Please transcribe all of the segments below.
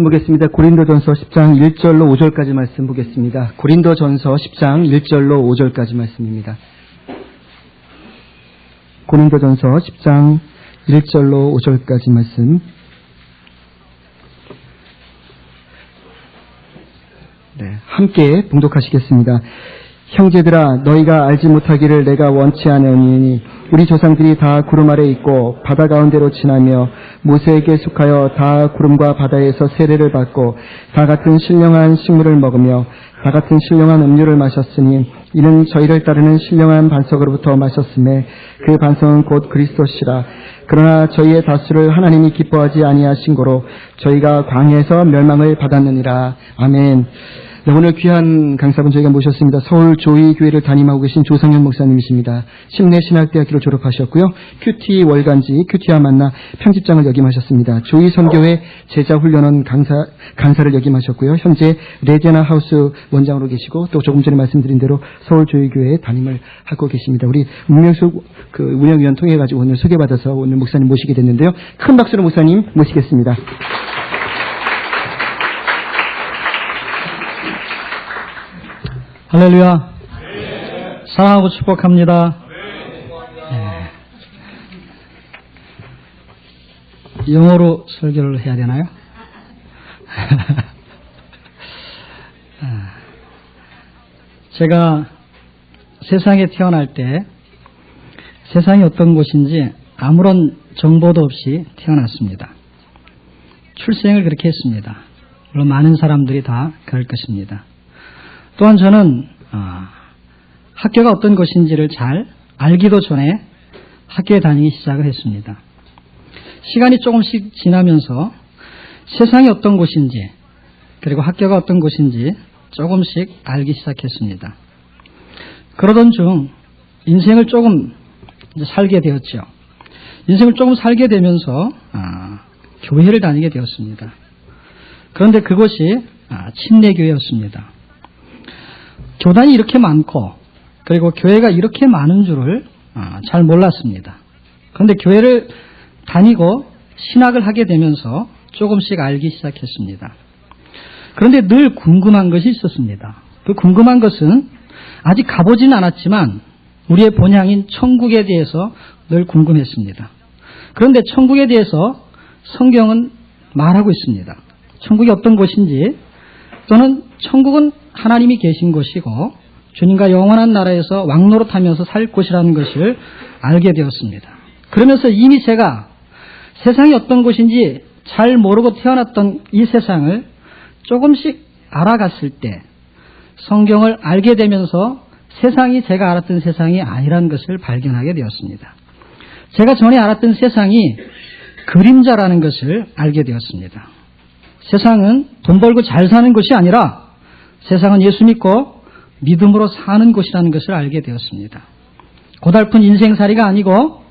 보겠습니다. 고린도전서 10장 1절로 5절까지 말씀 보겠습니다. 고린도전서 10장 1절로 5절까지 말씀입니다. 고린도전서 10장 1절로 5절까지 말씀. 함께 봉독하시겠습니다. 형제들아, 너희가 알지 못하기를 내가 원치 아니오니 우리 조상들이 다 구름 아래 있고 바다 가운데로 지나며 모세에게 속하여 다 구름과 바다에서 세례를 받고 다 같은 신령한 식물을 먹으며 다 같은 신령한 음료를 마셨으니 이는 저희를 따르는 신령한 반석으로부터 마셨음에 그 반석은 곧 그리스도시라. 그러나 저희의 다수를 하나님이 기뻐하지 아니하신 고로 저희가 광야에서 멸망을 받았느니라. 아멘. 네, 오늘 귀한 강사분 저희가 모셨습니다. 서울 조이교회를 담임하고 계신 조상현 목사님이십니다. 심내신학대학교를 졸업하셨고요. 큐티 월간지 큐티와 만나 편집장을 역임하셨습니다. 조이선교회 제자훈련원 강사를 역임하셨고요. 현재 레제나 하우스 원장으로 계시고 또 조금 전에 말씀드린 대로 서울 조이교회에 담임을 하고 계십니다. 우리 문명수 운영위원 통해 가지고 오늘 소개받아서 오늘 목사님 모시게 됐는데요. 큰 박수로 목사님 모시겠습니다. 할렐루야. 네. 사랑하고 축복합니다. 네. 영어로 설교를 해야 되나요? 제가 세상에 태어날 때 세상이 어떤 곳인지 아무런 정보도 없이 태어났습니다. 출생을 그렇게 했습니다. 물론 많은 사람들이 다 그럴 것입니다. 또한 저는 학교가 어떤 것인지를 잘 알기도 전에 학교에 다니기 시작을 했습니다. 시간이 조금씩 지나면서 세상이 어떤 곳인지 그리고 학교가 어떤 곳인지 조금씩 알기 시작했습니다. 그러던 중 인생을 조금 살게 되었죠. 인생을 조금 살게 되면서 교회를 다니게 되었습니다. 그런데 그것이 침례교회였습니다. 교단이 이렇게 많고 그리고 교회가 이렇게 많은 줄을 잘 몰랐습니다. 그런데 교회를 다니고 신학을 하게 되면서 조금씩 알기 시작했습니다. 그런데 늘 궁금한 것이 있었습니다. 그 궁금한 것은 아직 가보지는 않았지만 우리의 본향인 천국에 대해서 늘 궁금했습니다. 그런데 천국에 대해서 성경은 말하고 있습니다. 천국이 어떤 곳인지 또는 천국은 하나님이 계신 곳이고 주님과 영원한 나라에서 왕노릇하면서 살 곳이라는 것을 알게 되었습니다. 그러면서 이미 제가 세상이 어떤 곳인지 잘 모르고 태어났던 이 세상을 조금씩 알아갔을 때 성경을 알게 되면서 세상이 제가 알았던 세상이 아니라는 것을 발견하게 되었습니다. 제가 전에 알았던 세상이 그림자라는 것을 알게 되었습니다. 세상은 돈 벌고 잘 사는 것이 아니라 세상은 예수 믿고 믿음으로 사는 곳이라는 것을 알게 되었습니다. 고달픈 인생살이가 아니고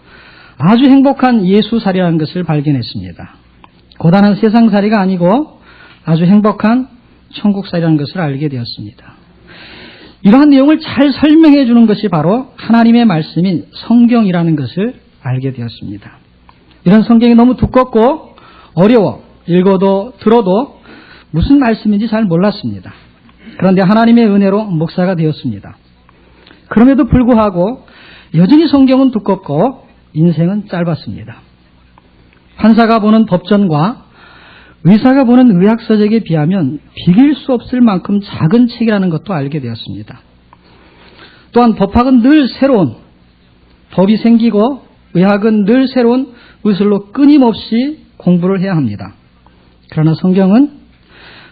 아주 행복한 예수살이라는 것을 발견했습니다. 고단한 세상살이가 아니고 아주 행복한 천국살이라는 것을 알게 되었습니다. 이러한 내용을 잘 설명해 주는 것이 바로 하나님의 말씀인 성경이라는 것을 알게 되었습니다. 이런 성경이 너무 두껍고 어려워 읽어도 들어도 무슨 말씀인지 잘 몰랐습니다. 그런데 하나님의 은혜로 목사가 되었습니다. 그럼에도 불구하고 여전히 성경은 두껍고 인생은 짧았습니다. 판사가 보는 법전과 의사가 보는 의학서적에 비하면 비길 수 없을 만큼 작은 책이라는 것도 알게 되었습니다. 또한 법학은 늘 새로운 법이 생기고 의학은 늘 새로운 의술로 끊임없이 공부를 해야 합니다. 그러나 성경은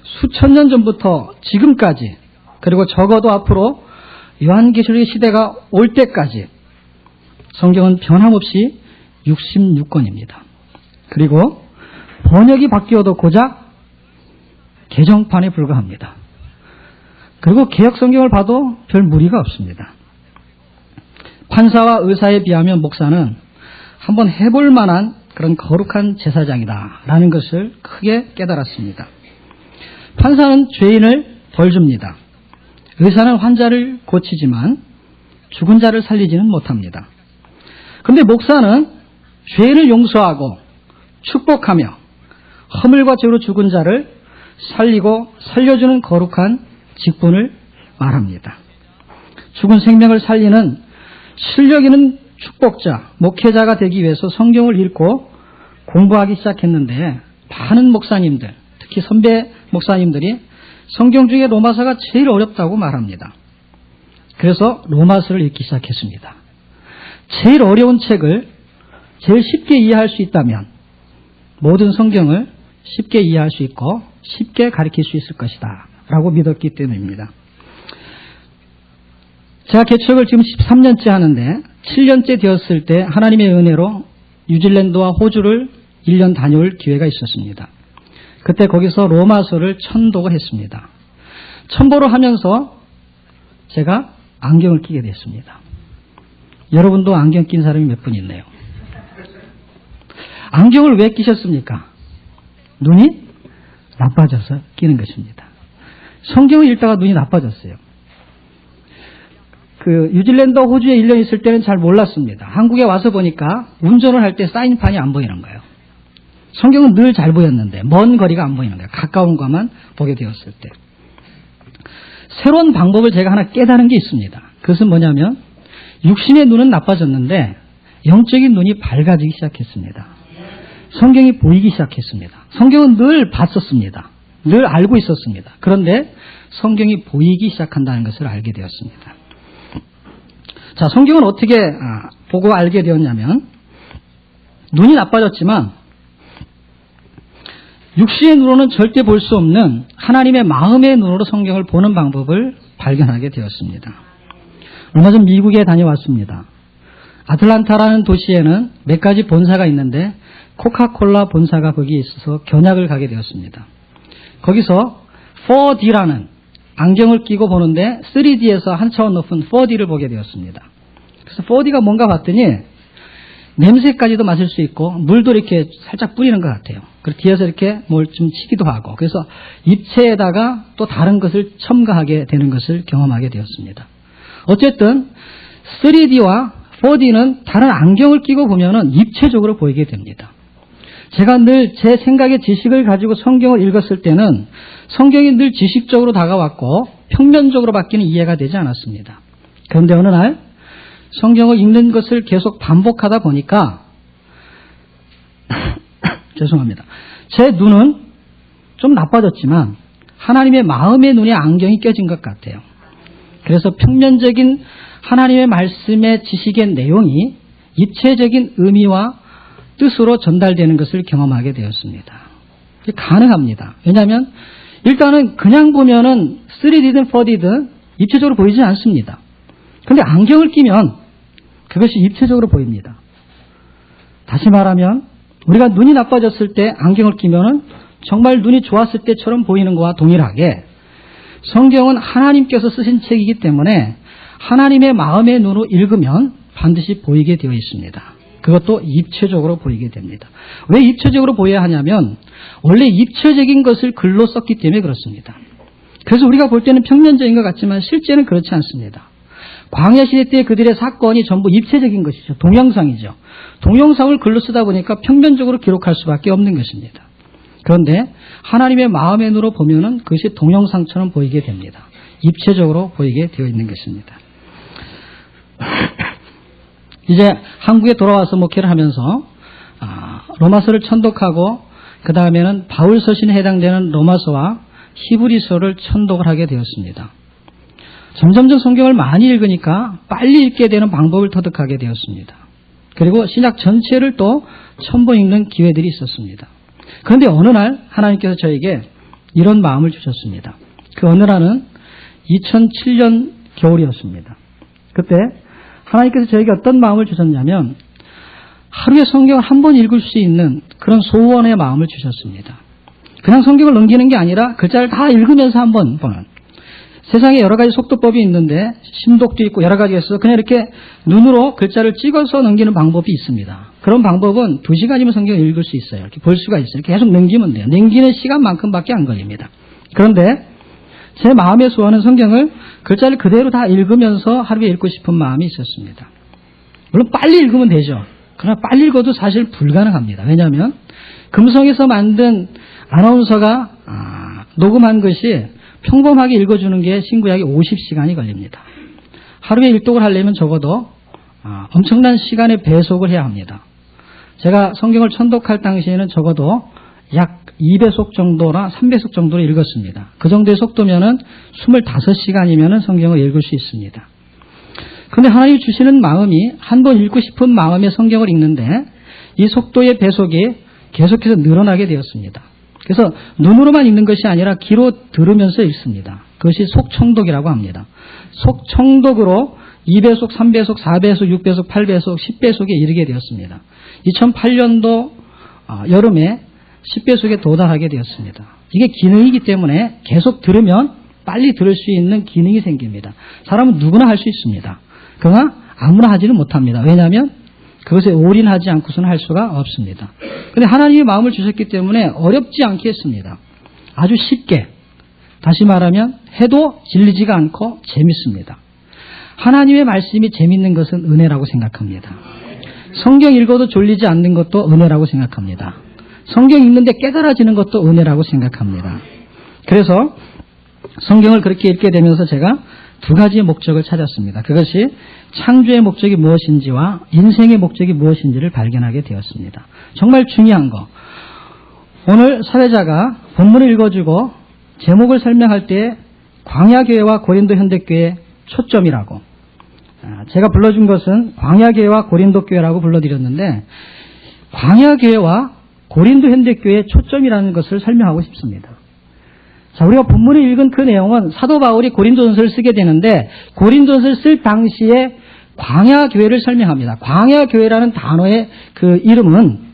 수천 년 전부터 지금까지 그리고 적어도 앞으로 요한계시록의 시대가 올 때까지 성경은 변함없이 66권입니다. 그리고 번역이 바뀌어도 고작 개정판에 불과합니다. 그리고 개역 성경을 봐도 별 무리가 없습니다. 판사와 의사에 비하면 목사는 한번 해볼 만한 그런 거룩한 제사장이다라는 것을 크게 깨달았습니다. 판사는 죄인을 벌 줍니다. 의사는 환자를 고치지만 죽은 자를 살리지는 못합니다. 그런데 목사는 죄인을 용서하고 축복하며 허물과 죄로 죽은 자를 살리고 살려주는 거룩한 직분을 말합니다. 죽은 생명을 살리는 실력 있는 축복자, 목회자가 되기 위해서 성경을 읽고 공부하기 시작했는데 많은 목사님들, 특히 선배 목사님들이 성경 중에 로마서가 제일 어렵다고 말합니다. 그래서 로마서를 읽기 시작했습니다. 제일 어려운 책을 제일 쉽게 이해할 수 있다면 모든 성경을 쉽게 이해할 수 있고 쉽게 가르칠 수 있을 것이다 라고 믿었기 때문입니다. 제가 개척을 지금 13년째 하는데 7년째 되었을 때 하나님의 은혜로 뉴질랜드와 호주를 1년 다녀올 기회가 있었습니다. 그때 거기서 로마서를 천독을 했습니다. 천보를 하면서 제가 안경을 끼게 됐습니다. 여러분도 안경 낀 사람이 몇 분 있네요. 안경을 왜 끼셨습니까? 눈이 나빠져서 끼는 것입니다. 성경을 읽다가 눈이 나빠졌어요. 뉴질랜드 호주에 1년 있을 때는 잘 몰랐습니다. 한국에 와서 보니까 운전을 할 때 사인판이 안 보이는 거예요. 성경은 늘 잘 보였는데 먼 거리가 안 보이는 거예요. 가까운 것만 보게 되었을 때. 새로운 방법을 제가 하나 깨달은 게 있습니다. 그것은 뭐냐면 육신의 눈은 나빠졌는데 영적인 눈이 밝아지기 시작했습니다. 성경이 보이기 시작했습니다. 성경은 늘 봤었습니다. 늘 알고 있었습니다. 그런데 성경이 보이기 시작한다는 것을 알게 되었습니다. 자, 성경은 어떻게 보고 알게 되었냐면 눈이 나빠졌지만 육신의 눈으로는 절대 볼 수 없는 하나님의 마음의 눈으로 성경을 보는 방법을 발견하게 되었습니다. 얼마 전 미국에 다녀왔습니다. 아틀란타라는 도시에는 몇 가지 본사가 있는데 코카콜라 본사가 거기에 있어서 견학을 가게 되었습니다. 거기서 4D라는 안경을 끼고 보는데 3D에서 한 차원 높은 4D를 보게 되었습니다. 그래서 4D가 뭔가 봤더니 냄새까지도 맡을 수 있고 물도 이렇게 살짝 뿌리는 것 같아요. 그리고 뒤에서 이렇게 뭘 좀 치기도 하고 그래서 입체에다가 또 다른 것을 첨가하게 되는 것을 경험하게 되었습니다. 어쨌든 3D와 4D는 다른 안경을 끼고 보면은 입체적으로 보이게 됩니다. 제가 늘 제 생각의 지식을 가지고 성경을 읽었을 때는 성경이 늘 지식적으로 다가왔고 평면적으로 바뀌는 이해가 되지 않았습니다. 그런데 어느 날 성경을 읽는 것을 계속 반복하다 보니까 죄송합니다. 제 눈은 좀 나빠졌지만 하나님의 마음의 눈에 안경이 껴진 것 같아요. 그래서 평면적인 하나님의 말씀의 지식의 내용이 입체적인 의미와 뜻으로 전달되는 것을 경험하게 되었습니다. 가능합니다. 왜냐하면 일단은 그냥 보면은 3D든 4D든 입체적으로 보이지 않습니다. 그런데 안경을 끼면 그것이 입체적으로 보입니다. 다시 말하면 우리가 눈이 나빠졌을 때 안경을 끼면은 정말 눈이 좋았을 때처럼 보이는 것과 동일하게 성경은 하나님께서 쓰신 책이기 때문에 하나님의 마음의 눈으로 읽으면 반드시 보이게 되어 있습니다. 그것도 입체적으로 보이게 됩니다. 왜 입체적으로 보여야 하냐면 원래 입체적인 것을 글로 썼기 때문에 그렇습니다. 그래서 우리가 볼 때는 평면적인 것 같지만 실제는 그렇지 않습니다. 광야시대 때 그들의 사건이 전부 입체적인 것이죠. 동영상이죠. 동영상을 글로 쓰다 보니까 평면적으로 기록할 수밖에 없는 것입니다. 그런데 하나님의 마음의 눈으로 보면은 그것이 동영상처럼 보이게 됩니다. 입체적으로 보이게 되어 있는 것입니다. 이제 한국에 돌아와서 목회를 하면서 로마서를 천독하고 그 다음에는 바울 서신에 해당되는 로마서와 히브리서를 천독을 하게 되었습니다. 점점점 성경을 많이 읽으니까 빨리 읽게 되는 방법을 터득하게 되었습니다. 그리고 신약 전체를 또 첨부 읽는 기회들이 있었습니다. 그런데 어느 날 하나님께서 저에게 이런 마음을 주셨습니다. 그 어느 날은 2007년 겨울이었습니다. 그때 하나님께서 저에게 어떤 마음을 주셨냐면 하루에 성경을 한 번 읽을 수 있는 그런 소원의 마음을 주셨습니다. 그냥 성경을 넘기는 게 아니라 글자를 다 읽으면서 한 번 보는. 세상에 여러 가지 속도법이 있는데 심독도 있고 여러 가지가 있어서 그냥 이렇게 눈으로 글자를 찍어서 넘기는 방법이 있습니다. 그런 방법은 2시간이면 성경을 읽을 수 있어요. 이렇게 볼 수가 있어요. 이렇게 계속 넘기면 돼요. 넘기는 시간만큼밖에 안 걸립니다. 그런데 제 마음의 소원은 성경을 글자를 그대로 다 읽으면서 하루에 읽고 싶은 마음이 있었습니다. 물론 빨리 읽으면 되죠. 그러나 빨리 읽어도 사실 불가능합니다. 왜냐하면 금성에서 만든 아나운서가 녹음한 것이 평범하게 읽어주는 게 신구약이 50시간이 걸립니다. 하루에 일독을 하려면 적어도 엄청난 시간의 배속을 해야 합니다. 제가 성경을 천독할 당시에는 적어도 약 2배속 정도나 3배속 정도로 읽었습니다. 그 정도의 속도면은 25시간이면은 성경을 읽을 수 있습니다. 그런데 하나님이 주시는 마음이 한 번 읽고 싶은 마음의 성경을 읽는데 이 속도의 배속이 계속해서 늘어나게 되었습니다. 그래서 눈으로만 읽는 것이 아니라 귀로 들으면서 읽습니다. 그것이 속청독이라고 합니다. 속청독으로 2배속, 3배속, 4배속, 6배속, 8배속, 10배속에 이르게 되었습니다. 2008년도 여름에 10배속에 도달하게 되었습니다. 이게 기능이기 때문에 계속 들으면 빨리 들을 수 있는 기능이 생깁니다. 사람은 누구나 할 수 있습니다. 그러나 아무나 하지는 못합니다. 왜냐하면 그것에 올인하지 않고서는 할 수가 없습니다. 그런데 하나님이 마음을 주셨기 때문에 어렵지 않게 했습니다. 아주 쉽게, 다시 말하면 해도 질리지가 않고 재밌습니다. 하나님의 말씀이 재밌는 것은 은혜라고 생각합니다. 성경 읽어도 졸리지 않는 것도 은혜라고 생각합니다. 성경 읽는데 깨달아지는 것도 은혜라고 생각합니다. 그래서 성경을 그렇게 읽게 되면서 제가 두 가지의 목적을 찾았습니다. 그것이 창조의 목적이 무엇인지와 인생의 목적이 무엇인지를 발견하게 되었습니다. 정말 중요한 거. 오늘 사회자가 본문을 읽어주고 제목을 설명할 때 광야교회와 고린도 현대교회 초점이라고, 제가 불러준 것은 광야교회와 고린도교회라고 불러드렸는데 광야교회와 고린도 현대교회의 초점이라는 것을 설명하고 싶습니다. 자, 우리가 본문을 읽은 그 내용은 사도 바울이 고린도전서를 쓰게 되는데 고린도전서를 쓸 당시에 광야교회를 설명합니다. 광야교회라는 단어의 그 이름은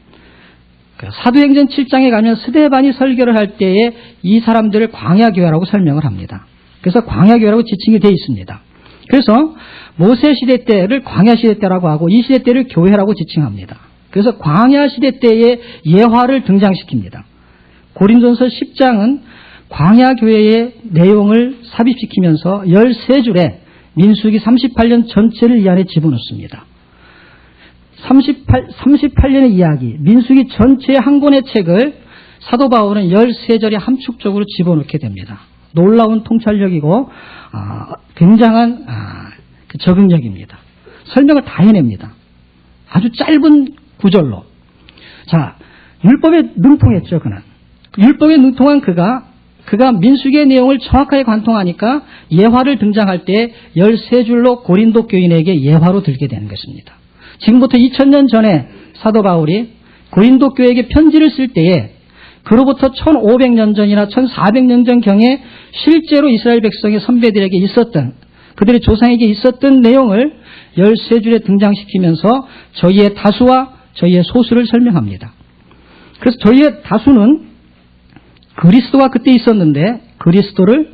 사도행전 7장에 가면 스데반이 설교를 할 때에 이 사람들을 광야교회라고 설명을 합니다. 그래서 광야교회라고 지칭이 되어 있습니다. 그래서 모세시대 때를 광야시대 때라고 하고 이 시대 때를 교회라고 지칭합니다. 그래서 광야시대 때의 예화를 등장시킵니다. 고린도전서 10장은 광야교회의 내용을 삽입시키면서 13줄에 민수기 38년 전체를 이 안에 집어넣습니다. 38년의 이야기, 민수기 전체의 한 권의 책을 사도 바울은 13절에 함축적으로 집어넣게 됩니다. 놀라운 통찰력이고 굉장한 적응력입니다. 설명을 다 해냅니다. 아주 짧은 구절로. 자, 율법에 능통했죠, 그는. 율법에 능통한 그가 민수기의 내용을 정확하게 관통하니까 예화를 등장할 때 13줄로 고린도 교인에게 예화로 들게 되는 것입니다. 지금부터 2000년 전에 사도 바울이 고린도 교회에게 편지를 쓸 때에 그로부터 1500년 전이나 1400년 전경에 실제로 이스라엘 백성의 선배들에게 있었던, 그들의 조상에게 있었던 내용을 13줄에 등장시키면서 저희의 다수와 저희의 소수를 설명합니다. 그래서 저희의 다수는 그리스도가 그때 있었는데 그리스도를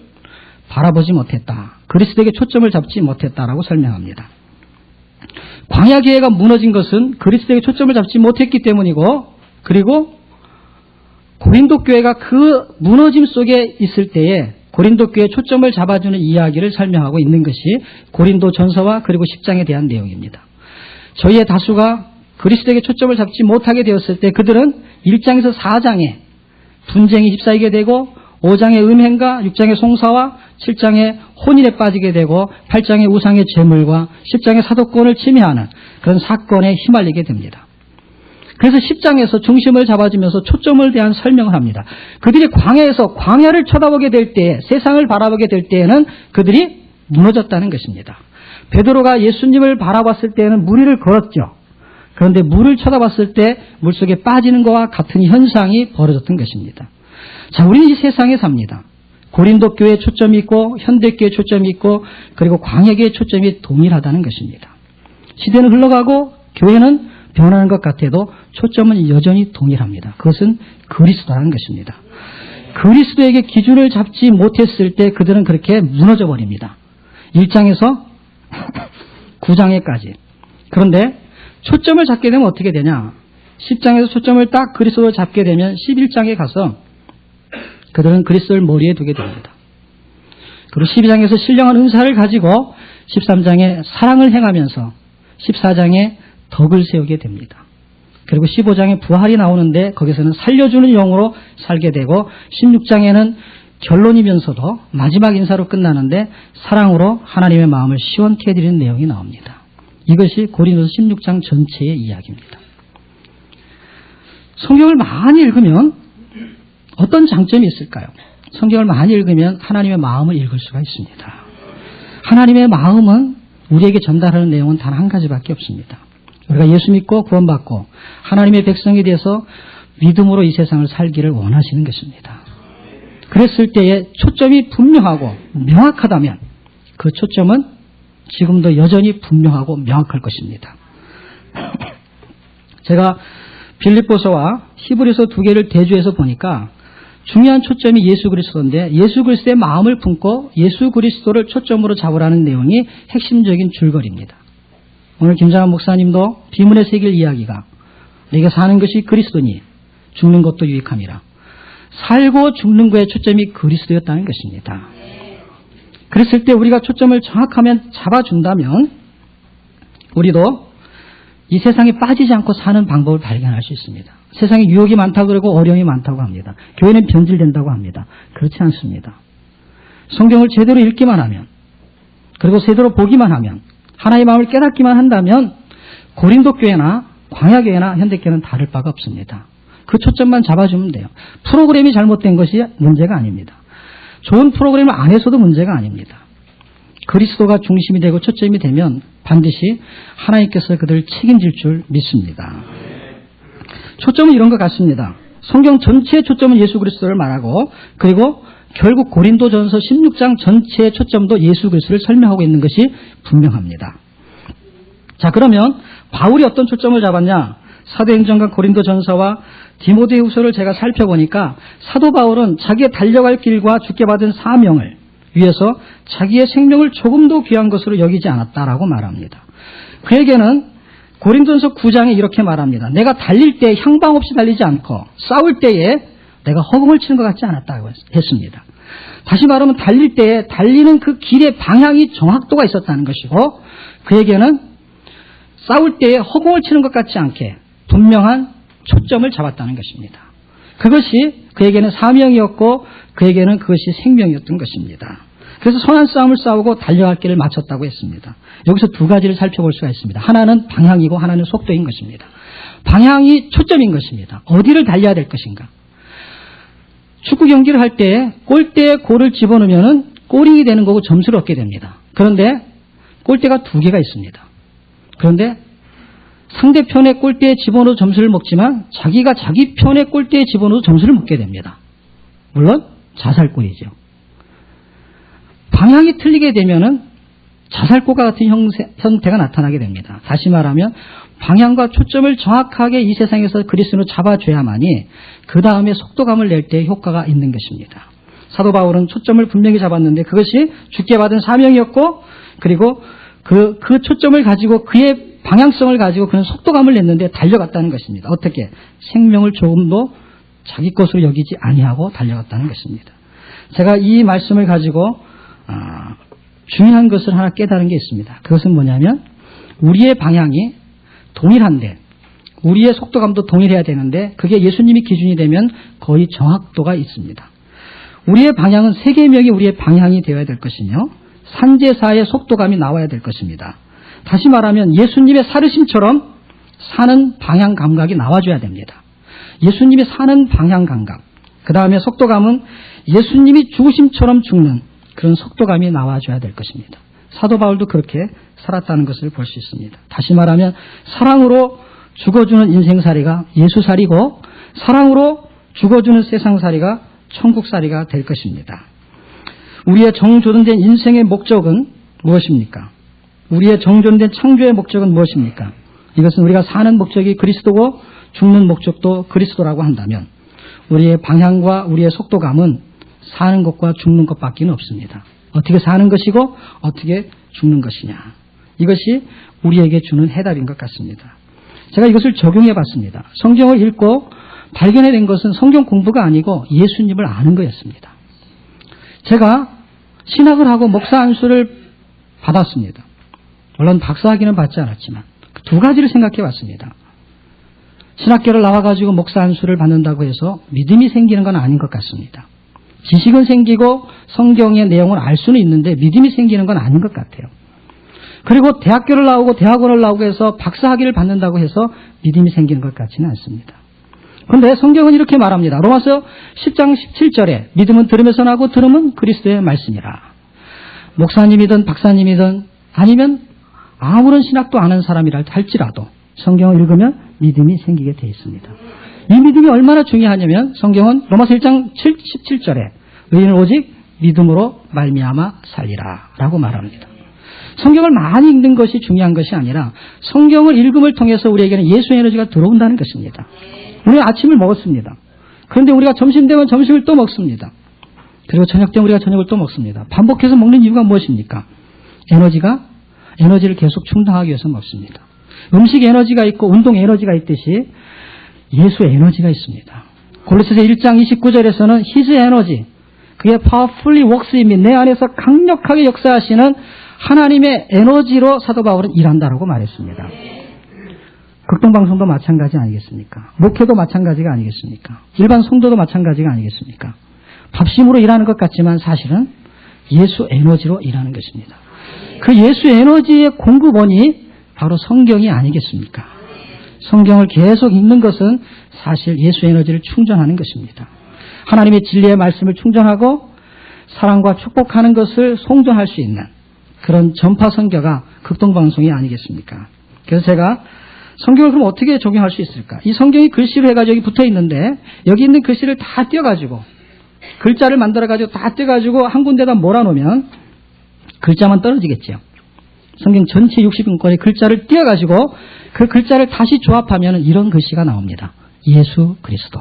바라보지 못했다. 그리스도에게 초점을 잡지 못했다라고 설명합니다. 광야교회가 무너진 것은 그리스도에게 초점을 잡지 못했기 때문이고, 그리고 고린도 교회가 그 무너짐 속에 있을 때에 고린도 교회의 초점을 잡아주는 이야기를 설명하고 있는 것이 고린도 전서와 그리고 10장에 대한 내용입니다. 저희의 다수가 그리스도에게 초점을 잡지 못하게 되었을 때 그들은 1장에서 4장에 분쟁이 휩싸이게 되고 5장의 음행과 6장의 송사와 7장의 혼인에 빠지게 되고 8장의 우상의 제물과 10장의 사도권을 침해하는 그런 사건에 휘말리게 됩니다. 그래서 10장에서 중심을 잡아주면서 초점을 대한 설명을 합니다. 그들이 광야에서 광야를 쳐다보게 될 때, 세상을 바라보게 될 때에는 그들이 무너졌다는 것입니다. 베드로가 예수님을 바라봤을 때에는 무리를 걸었죠. 그런데 물을 쳐다봤을 때 물속에 빠지는 것과 같은 현상이 벌어졌던 것입니다. 자, 우리는 이 세상에 삽니다. 고린도 교회에 초점이 있고 현대교회에 초점이 있고 그리고 광야교회에 초점이 동일하다는 것입니다. 시대는 흘러가고 교회는 변하는 것 같아도 초점은 여전히 동일합니다. 그것은 그리스도라는 것입니다. 그리스도에게 기준을 잡지 못했을 때 그들은 그렇게 무너져 버립니다. 1장에서 9장에까지. 그런데 초점을 잡게 되면 어떻게 되냐? 10장에서 초점을 딱 그리스도를 잡게 되면 11장에 가서 그들은 그리스도를 머리에 두게 됩니다. 그리고 12장에서 신령한 은사를 가지고 13장에 사랑을 행하면서 14장에 덕을 세우게 됩니다. 그리고 15장에 부활이 나오는데 거기서는 살려주는 영으로 살게 되고 16장에는 결론이면서도 마지막 인사로 끝나는데 사랑으로 하나님의 마음을 시원케 해드리는 내용이 나옵니다. 이것이 고린도서 16장 전체의 이야기입니다. 성경을 많이 읽으면 어떤 장점이 있을까요? 성경을 많이 읽으면 하나님의 마음을 읽을 수가 있습니다. 하나님의 마음은 우리에게 전달하는 내용은 단 한 가지밖에 없습니다. 우리가 예수 믿고 구원받고 하나님의 백성에 대해서 믿음으로 이 세상을 살기를 원하시는 것입니다. 그랬을 때에 초점이 분명하고 명확하다면 그 초점은 지금도 여전히 분명하고 명확할 것입니다. 제가 빌립보서와 히브리서 두 개를 대조해서 보니까 중요한 초점이 예수 그리스도인데 예수 그리스도의 마음을 품고 예수 그리스도를 초점으로 잡으라는 내용이 핵심적인 줄거리입니다. 오늘 김장한 목사님도 비문의 새길 이야기가 내가 사는 것이 그리스도니 죽는 것도 유익함이라. 살고 죽는 거에 초점이 그리스도였다는 것입니다. 그랬을 때 우리가 초점을 정확하면 잡아준다면 우리도 이 세상에 빠지지 않고 사는 방법을 발견할 수 있습니다. 세상에 유혹이 많다고 그러고 어려움이 많다고 합니다. 교회는 변질된다고 합니다. 그렇지 않습니다. 성경을 제대로 읽기만 하면 그리고 제대로 보기만 하면 하나님의 마음을 깨닫기만 한다면 고린도 교회나 광야교회나 현대교회는 다를 바가 없습니다. 그 초점만 잡아주면 돼요. 프로그램이 잘못된 것이 문제가 아닙니다. 좋은 프로그램을 안 해서도 문제가 아닙니다. 그리스도가 중심이 되고 초점이 되면 반드시 하나님께서 그들을 책임질 줄 믿습니다. 초점은 이런 것 같습니다. 성경 전체의 초점은 예수 그리스도를 말하고 그리고 결국 고린도전서 16장 전체의 초점도 예수 그리스도를 설명하고 있는 것이 분명합니다. 자, 그러면 바울이 어떤 초점을 잡았냐? 사도행전과 고린도전서와 디모데후서를 제가 살펴보니까 사도 바울은 자기의 달려갈 길과 주께 받은 사명을 위해서 자기의 생명을 조금도 귀한 것으로 여기지 않았다라고 말합니다. 그에게는 고린도전서 9장에 이렇게 말합니다. 내가 달릴 때 향방 없이 달리지 않고 싸울 때에 내가 허공을 치는 것 같지 않았다고 했습니다. 다시 말하면 달릴 때에 달리는 그 길의 방향이 정확도가 있었다는 것이고 그에게는 싸울 때에 허공을 치는 것 같지 않게 분명한 초점을 잡았다는 것입니다. 그것이 그에게는 사명이었고 그에게는 그것이 생명이었던 것입니다. 그래서 선한 싸움을 싸우고 달려갈 길을 마쳤다고 했습니다. 여기서 두 가지를 살펴볼 수가 있습니다. 하나는 방향이고 하나는 속도인 것입니다. 방향이 초점인 것입니다. 어디를 달려야 될 것인가. 축구 경기를 할 때 골대에 골을 집어넣으면 골이 되는 거고 점수를 얻게 됩니다. 그런데 골대가 두 개가 있습니다. 그런데 상대편의 골대에 집어넣어 점수를 먹지만 자기가 자기 편의 골대에 집어넣어 점수를 먹게 됩니다. 물론 자살골이죠. 방향이 틀리게 되면은 자살골과 같은 형태가 나타나게 됩니다. 다시 말하면 방향과 초점을 정확하게 이 세상에서 그리스도로 잡아줘야만이 그 다음에 속도감을 낼 때 효과가 있는 것입니다. 사도 바울은 초점을 분명히 잡았는데 그것이 주께 받은 사명이었고 그리고 그 초점을 가지고 그의 방향성을 가지고 그런 속도감을 냈는데 달려갔다는 것입니다. 어떻게? 생명을 조금도 자기 것으로 여기지 아니하고 달려갔다는 것입니다. 제가 이 말씀을 가지고 중요한 것을 하나 깨달은 게 있습니다. 그것은 뭐냐면 우리의 방향이 동일한데 우리의 속도감도 동일해야 되는데 그게 예수님이 기준이 되면 거의 정확도가 있습니다. 우리의 방향은 세계명이 우리의 방향이 되어야 될 것이며 산제사의 속도감이 나와야 될 것입니다. 다시 말하면 예수님의 살으심처럼 사는 방향 감각이 나와줘야 됩니다. 예수님이 사는 방향 감각, 그 다음에 속도감은 예수님이 죽으심처럼 죽는 그런 속도감이 나와줘야 될 것입니다. 사도 바울도 그렇게 살았다는 것을 볼 수 있습니다. 다시 말하면 사랑으로 죽어주는 인생살이가 예수살이고 사랑으로 죽어주는 세상살이가 천국살이가 될 것입니다. 우리의 정조준된 인생의 목적은 무엇입니까? 우리의 정존된 창조의 목적은 무엇입니까? 이것은 우리가 사는 목적이 그리스도고 죽는 목적도 그리스도라고 한다면 우리의 방향과 우리의 속도감은 사는 것과 죽는 것밖에 없습니다. 어떻게 사는 것이고 어떻게 죽는 것이냐. 이것이 우리에게 주는 해답인 것 같습니다. 제가 이것을 적용해 봤습니다. 성경을 읽고 발견해낸 것은 성경 공부가 아니고 예수님을 아는 거였습니다. 제가 신학을 하고 목사 안수를 받았습니다. 물론 박사학위는 받지 않았지만 두 가지를 생각해 봤습니다. 신학교를 나와가지고 목사 안수를 받는다고 해서 믿음이 생기는 건 아닌 것 같습니다. 지식은 생기고 성경의 내용을 알 수는 있는데 믿음이 생기는 건 아닌 것 같아요. 그리고 대학교를 나오고 대학원을 나오고 해서 박사학위를 받는다고 해서 믿음이 생기는 것 같지는 않습니다. 그런데 성경은 이렇게 말합니다. 로마서 10장 17절에 믿음은 들음에서 나고 들음은 그리스도의 말씀이라. 목사님이든 박사님이든 아니면 아무런 신학도 아는 사람이라 할지라도 성경을 읽으면 믿음이 생기게 되어 있습니다. 이 믿음이 얼마나 중요하냐면 성경은 로마서 1장 17절에 의인은 오직 믿음으로 말미암아 살리라 라고 말합니다. 성경을 많이 읽는 것이 중요한 것이 아니라 성경을 읽음을 통해서 우리에게는 예수의 에너지가 들어온다는 것입니다. 우리는 아침을 먹었습니다. 그런데 우리가 점심 되면 점심을 또 먹습니다. 그리고 저녁 되면 우리가 저녁을 또 먹습니다. 반복해서 먹는 이유가 무엇입니까? 에너지를 계속 충당하기 위해서 먹습니다. 음식 에너지가 있고 운동 에너지가 있듯이 예수의 에너지가 있습니다. 골로새서 1장 29절에서는 His energy, 그게 powerfully works in me, 내 안에서 강력하게 역사하시는 하나님의 에너지로 사도 바울은 일한다라고 말했습니다. 극동방송도 마찬가지 아니겠습니까? 목회도 마찬가지가 아니겠습니까? 일반 성도도 마찬가지가 아니겠습니까? 밥심으로 일하는 것 같지만 사실은 예수 에너지로 일하는 것입니다. 그 예수 에너지의 공급원이 바로 성경이 아니겠습니까? 성경을 계속 읽는 것은 사실 예수 에너지를 충전하는 것입니다. 하나님의 진리의 말씀을 충전하고 사랑과 축복하는 것을 송전할 수 있는 그런 전파 선교가 극동방송이 아니겠습니까? 그래서 제가 성경을 그럼 어떻게 적용할 수 있을까? 이 성경이 글씨로 해가지고 여기 붙어 있는데 여기 있는 글씨를 다 떼어가지고 글자를 만들어가지고 다 떼어가지고 한 군데다 몰아놓으면 글자만 떨어지겠죠. 성경 전체 60권의 글자를 떼어가지고 그 글자를 다시 조합하면 이런 글씨가 나옵니다. 예수 그리스도.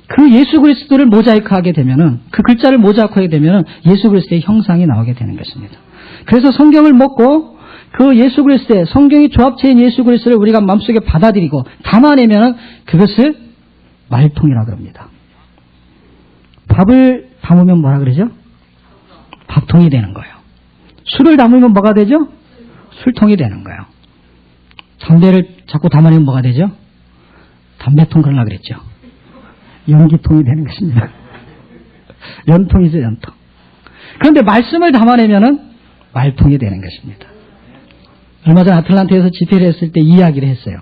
그 예수 그리스도를 모자이크하게 되면은 그 글자를 모자이크하게 되면은 예수 그리스도의 형상이 나오게 되는 것입니다. 그래서 성경을 먹고 그 예수 그리스도의 성경이 조합체인 예수 그리스도를 우리가 마음속에 받아들이고 담아내면은 그것을 말통이라고 합니다. 밥을 담으면 뭐라 그러죠? 밥통이 되는 거예요. 술을 담으면 뭐가 되죠? 술통이 되는 거예요. 담배를 자꾸 담아내면 뭐가 되죠? 담배통 그러려고 그랬죠. 연기통이 되는 것입니다. 연통이죠, 연통. 그런데 말씀을 담아내면은 말통이 되는 것입니다. 얼마 전 아틀란타에서 집회를 했을 때 이 이야기를 했어요.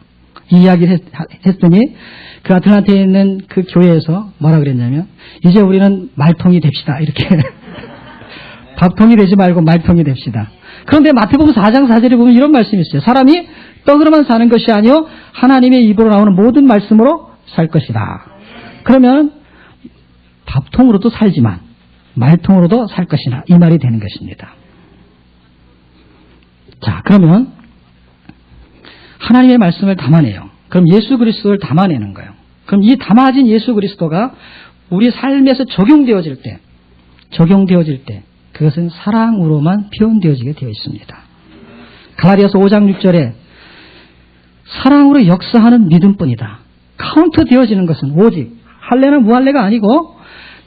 이 이야기를 했더니 그 아틀란타에 있는 그 교회에서 뭐라 그랬냐면 이제 우리는 말통이 됩시다. 이렇게. 밥통이 되지 말고 말통이 됩시다. 그런데 마태복음 4장 4절에 보면 이런 말씀이 있어요. 사람이 떡으로만 사는 것이 아니요 하나님의 입으로 나오는 모든 말씀으로 살 것이다. 그러면 밥통으로도 살지만 말통으로도 살 것이다. 이 말이 되는 것입니다. 자, 그러면 하나님의 말씀을 담아내요. 그럼 예수 그리스도를 담아내는 거예요. 그럼 이 담아진 예수 그리스도가 우리 삶에서 적용되어질 때 그것은 사랑으로만 표현되어지게 되어 있습니다. 갈라디아서 5장 6절에 사랑으로 역사하는 믿음뿐이다. 카운트 되어지는 것은 오직 할례나 무할례가 아니고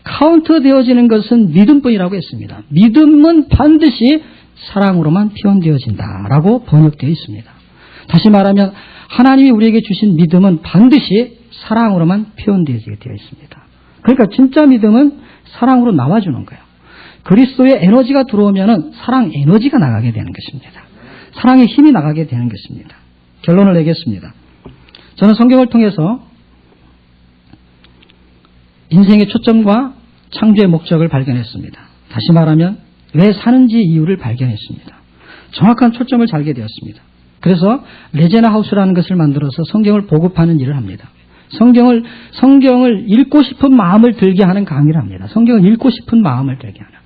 카운트 되어지는 것은 믿음뿐이라고 했습니다. 믿음은 반드시 사랑으로만 표현되어진다라고 번역되어 있습니다. 다시 말하면 하나님이 우리에게 주신 믿음은 반드시 사랑으로만 표현되어지게 되어 있습니다. 그러니까 진짜 믿음은 사랑으로 나와주는 거예요. 그리스도의 에너지가 들어오면 사랑 에너지가 나가게 되는 것입니다. 사랑의 힘이 나가게 되는 것입니다. 결론을 내겠습니다. 저는 성경을 통해서 인생의 초점과 창조의 목적을 발견했습니다. 다시 말하면 왜 사는지 이유를 발견했습니다. 정확한 초점을 알게 되었습니다. 그래서 레제나 하우스라는 것을 만들어서 성경을 보급하는 일을 합니다. 성경을 읽고 싶은 마음을 들게 하는 강의를 합니다. 성경을 읽고 싶은 마음을 들게 하는.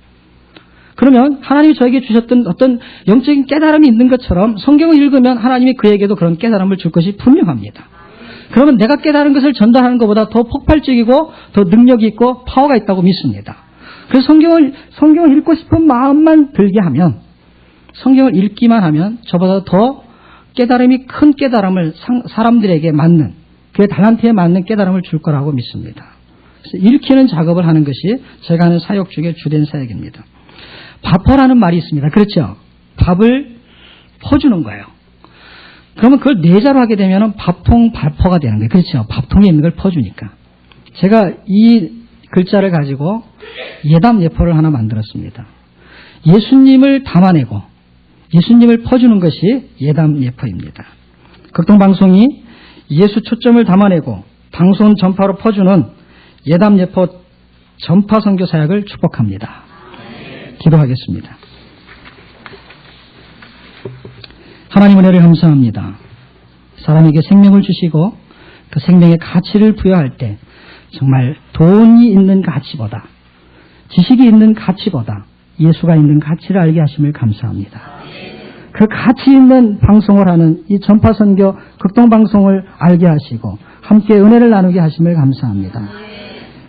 그러면 하나님이 저에게 주셨던 어떤 영적인 깨달음이 있는 것처럼 성경을 읽으면 하나님이 그에게도 그런 깨달음을 줄 것이 분명합니다. 그러면 내가 깨달은 것을 전달하는 것보다 더 폭발적이고 더 능력이 있고 파워가 있다고 믿습니다. 그래서 성경을 읽고 싶은 마음만 들게 하면 성경을 읽기만 하면 저보다 더 깨달음이 큰 깨달음을 사람들에게 맞는 그의 달란트에 맞는 깨달음을 줄 거라고 믿습니다. 그래서 읽히는 작업을 하는 것이 제가 하는 사역 중에 주된 사역입니다. 밥퍼라는 말이 있습니다. 그렇죠? 밥을 퍼주는 거예요. 그러면 그걸 내자로 하게 되면 밥통 발퍼가 되는 거예요. 그렇죠? 밥통에 있는 걸 퍼주니까. 제가 이 글자를 가지고 예담 예포를 하나 만들었습니다. 예수님을 담아내고 예수님을 퍼주는 것이 예담 예포입니다. 극동방송이 예수 초점을 담아내고 방송 전파로 퍼주는 예담 예포 전파 선교 사역을 축복합니다. 기도하겠습니다. 하나님 은혜를 감사합니다. 사람에게 생명을 주시고 그 생명의 가치를 부여할 때 정말 돈이 있는 가치보다 지식이 있는 가치보다 예수가 있는 가치를 알게 하심을 감사합니다. 그 가치 있는 방송을 하는 이 전파선교 극동방송을 알게 하시고 함께 은혜를 나누게 하심을 감사합니다.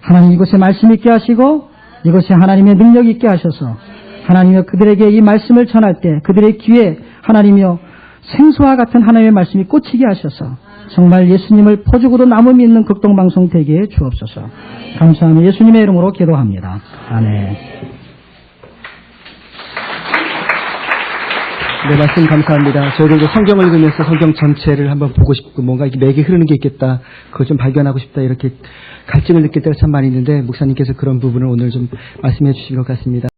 하나님 이곳에 말씀 있게 하시고 이곳에 하나님의 능력 있게 하셔서 하나님이여 그들에게 이 말씀을 전할 때 그들의 귀에 하나님이여 생수와 같은 하나님의 말씀이 꽂히게 하셔서 정말 예수님을 퍼주고도 남음이 있는 극동방송 되게 해 주옵소서. 감사하며 예수님의 이름으로 기도합니다. 아멘. 네, 말씀 감사합니다. 저희들도 성경을 읽으면서 성경 전체를 한번 보고 싶고 뭔가 이게 맥이 흐르는 게 있겠다. 그걸 좀 발견하고 싶다. 이렇게 갈증을 느낄 때가 참 많이 있는데 목사님께서 그런 부분을 오늘 좀 말씀해 주신 것 같습니다.